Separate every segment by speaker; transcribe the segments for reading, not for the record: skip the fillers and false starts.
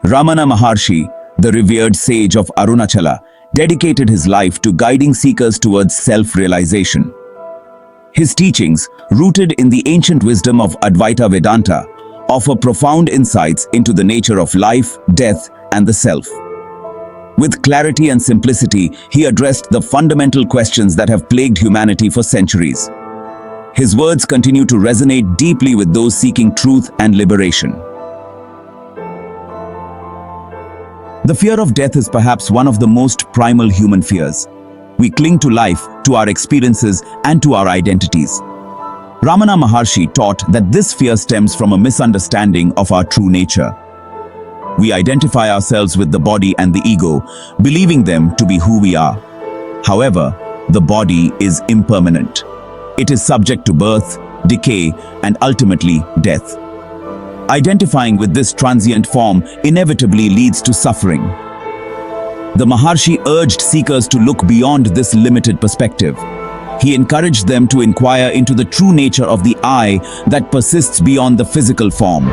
Speaker 1: Ramana Maharshi, the revered sage of Arunachala, dedicated his life to guiding seekers towards self-realization. His teachings, rooted in the ancient wisdom of Advaita Vedanta, offer profound insights into the nature of life, death, and the self. With clarity and simplicity, he addressed the fundamental questions that have plagued humanity for centuries. His words continue to resonate deeply with those seeking truth and liberation. The fear of death is perhaps one of the most primal human fears. We cling to life, to our experiences, and to our identities. Ramana Maharshi taught that this fear stems from a misunderstanding of our true nature. We identify ourselves with the body and the ego, believing them to be who we are. However, the body is impermanent. It is subject to birth, decay, and ultimately death. Identifying with this transient form inevitably leads to suffering. The Maharshi urged seekers to look beyond this limited perspective. He encouraged them to inquire into the true nature of the I that persists beyond the physical form.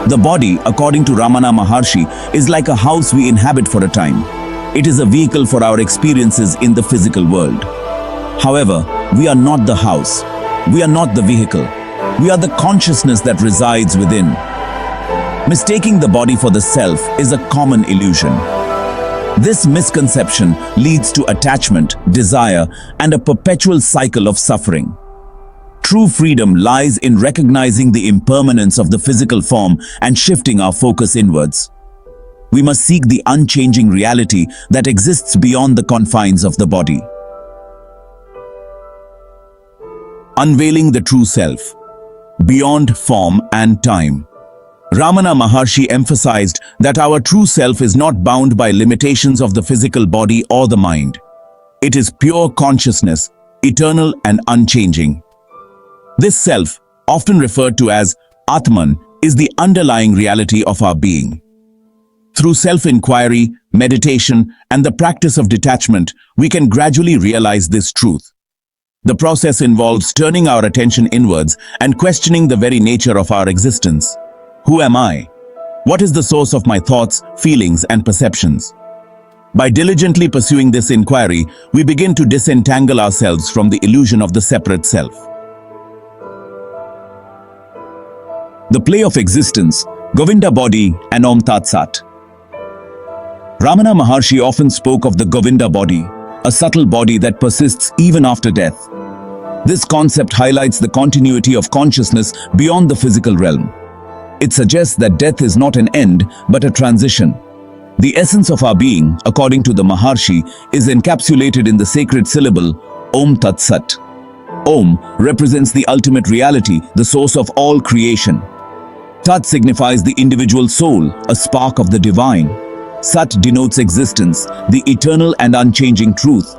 Speaker 1: The body, according to Ramana Maharshi, is like a house we inhabit for a time. It is a vehicle for our experiences in the physical world. However, we are not the house. We are not the vehicle. We are the consciousness that resides within. Mistaking the body for the self is a common illusion. This misconception leads to attachment, desire, and a perpetual cycle of suffering. True freedom lies in recognizing the impermanence of the physical form and shifting our focus inwards. We must seek the unchanging reality that exists beyond the confines of the body. Unveiling the true self, beyond form and time. Ramana Maharshi emphasized that our true self is not bound by limitations of the physical body or the mind. It is pure consciousness, eternal and unchanging. This self, often referred to as Atman, is the underlying reality of our being. Through self-inquiry, meditation, and the practice of detachment, we can gradually realize this truth. The process involves turning our attention inwards and questioning the very nature of our existence. Who am I? What is the source of my thoughts, feelings, and perceptions? By diligently pursuing this inquiry, we begin to disentangle ourselves from the illusion of the separate self. The play of existence, Govinda body, and Om Tat Sat. Ramana Maharshi often spoke of the Govinda body, a subtle body that persists even after death. This concept highlights the continuity of consciousness beyond the physical realm. It suggests that death is not an end, but a transition. The essence of our being, according to the Maharshi, is encapsulated in the sacred syllable Om Tat Sat. Om represents the ultimate reality, the source of all creation. Tat signifies the individual soul, a spark of the divine. Sat denotes existence, the eternal and unchanging truth.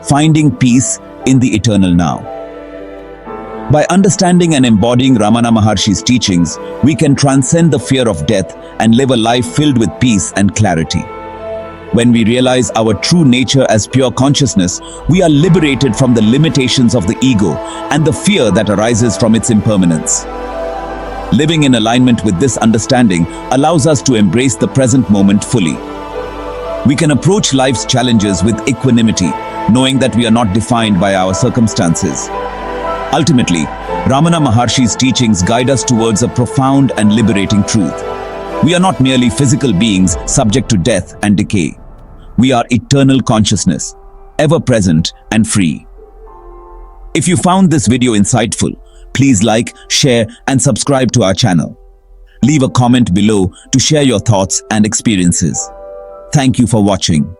Speaker 1: Finding peace in the eternal now. By understanding and embodying Ramana Maharshi's teachings, we can transcend the fear of death and live a life filled with peace and clarity. When we realize our true nature as pure consciousness, we are liberated from the limitations of the ego and the fear that arises from its impermanence. Living in alignment with this understanding allows us to embrace the present moment fully. We can approach life's challenges with equanimity, knowing that we are not defined by our circumstances. Ultimately, Ramana Maharshi's teachings guide us towards a profound and liberating truth. We are not merely physical beings subject to death and decay. We are eternal consciousness, ever present and free. If you found this video insightful, please like, share, and subscribe to our channel. Leave a comment below to share your thoughts and experiences. Thank you for watching.